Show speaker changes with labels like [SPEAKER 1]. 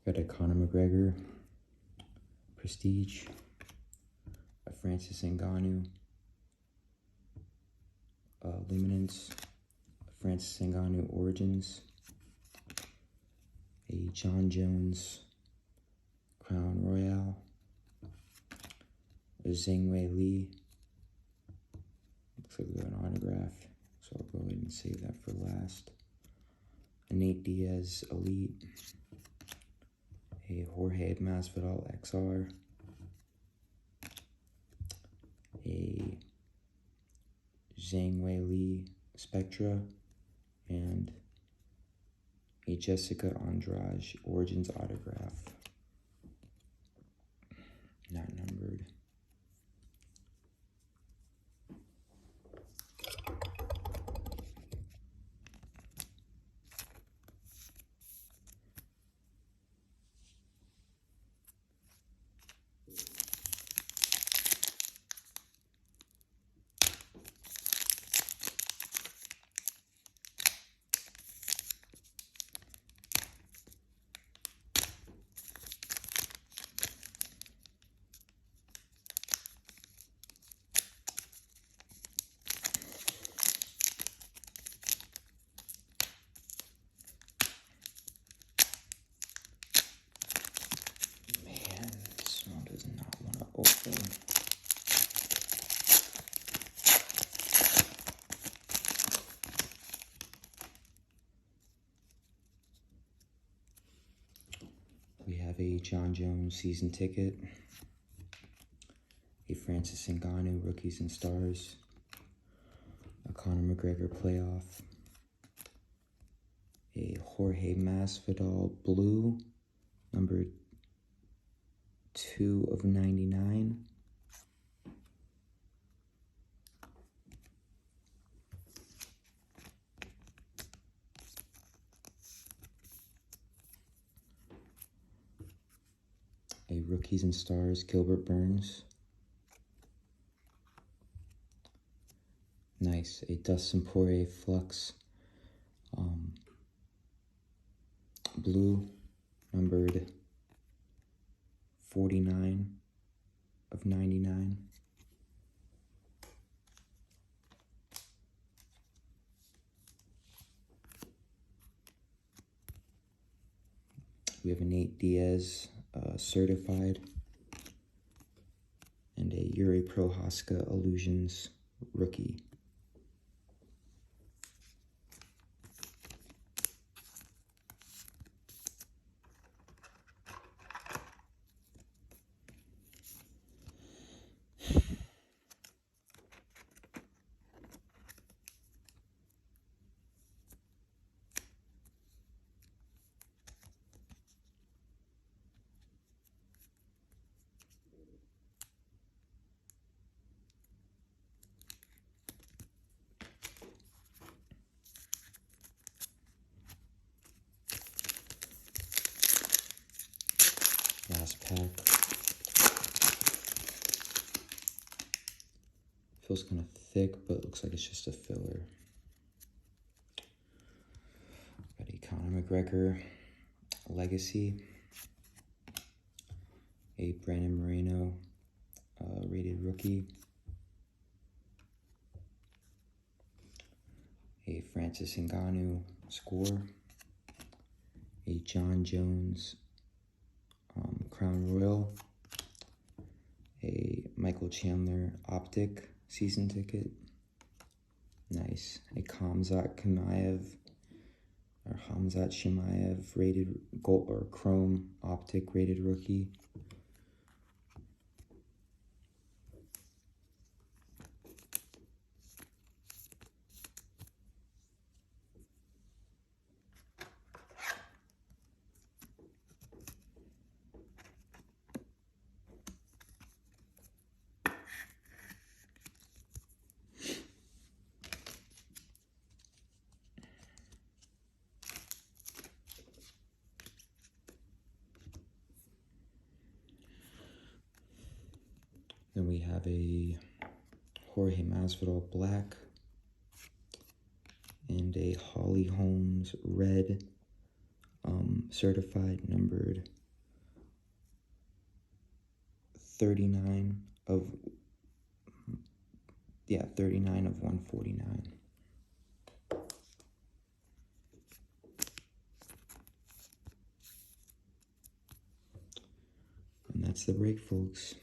[SPEAKER 1] Got a Conor McGregor Prestige, a Francis Ngannou Luminance, a Francis Ngannou Origins, a John Jones Crown Royale, a Zhang Li. Looks like we got an autograph, so I'll go ahead and save that for last. A Nate Diaz Elite, a Jorge Masvidal XR, a Zhang Li Spectra, and a Jessica Andrade Origins autograph, not numbered. Open. We have a John Jones season ticket, a Francis Ngannou Rookies and Stars, a Conor McGregor playoff, a Jorge Masvidal blue, number 2 of 99. A Rookies and Stars Gilbert Burns. Nice. A Dustin Poirier Flux blue, numbered 49 of 99. We have a Nate Diaz certified, and a Yuri Prohaska Illusions rookie. Last pack. Feels kind of thick, but looks like it's just a filler. Got a Conor McGregor Legacy, a Brandon Moreno rated rookie, a Francis Ngannou score, a John Jones Crown Royal, a Michael Chandler Optic season ticket. Nice. A Khamzat Chimaev rated gold or chrome optic rated rookie. Then we have a Jorge Masvidal black and a Holly Holmes red certified numbered 39 of 149. And that's the break, folks.